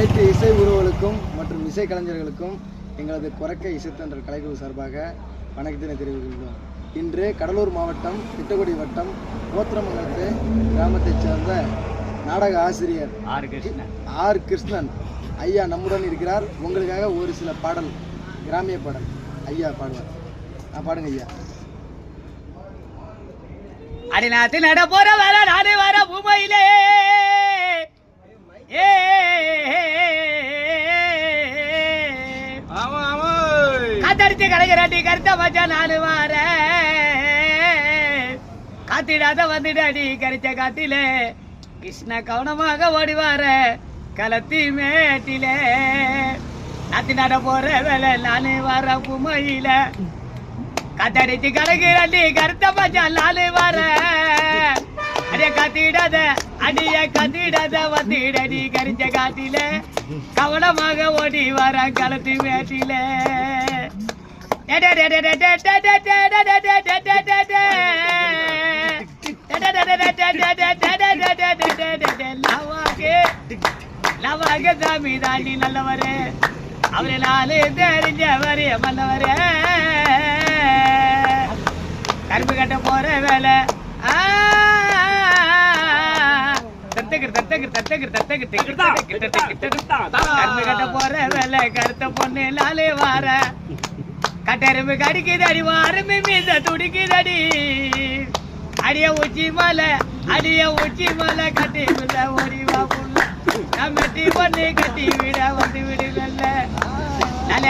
அனைத்து இசை உறவுகளுக்கும் மற்றும் இசை கலைஞர்களுக்கும் எங்களது கொரக்க இசைத்தன்றல் கலைக்குழு சார்பாக வணக்கத்தினை தெரிவிக்கின்றோம். இன்று கடலூர் மாவட்டம் திட்டக்குடி வட்டம் கோத்திரமங்கலத்து கிராமத்தைச் சேர்ந்த நாடக ஆசிரியர் ஆர் கிருஷ்ணன் ஐயா நம்முடன் இருக்கிறார். உங்களுக்காக ஒரு சில பாடல், கிராமிய பாடல் ஐயா பாடுவார். பாடுங்க ஐயா. அடிநாத்து நட போற வர நாடு வர பூமையிலே காத்தடிச்சு கலைஞராட்டி கருத்த மச்சா நாலு வார காத்திடாத வந்துடாடி கரிச்ச காத்திலே கிருஷ்ண கவனமாக ஓடிவார கலத்தி மேட்டிலே நாத்தி நட போற வேலை நானு வர பூமையில காத்தடிச்சு கலைஞராட்டி கருத்த மச்சா நாலு வார அடிய காத்திடாத அடிய கத்திடாத வந்திடடி கரிச்ச காத்தில கவனமாக ஓடி வர களத்து மேட்டில லவாக சாமி தாண்டி நல்லவரே அவரை நாலு தெரிஞ்சவரே மன்னவரே கரும்பு கட்ட போற வேலை போற வேலை கருத்த பொண்ணு நாளே வார கட்டெரும்பு கடிக்குதடி வாரமே மீத துடிக்குதடி அடிய உச்சி மலை கட்டி விட ஓடிவா புள்ள நம்மட்டி பொண்ணு கட்டி விட வந்து விடுதல்ல நல்ல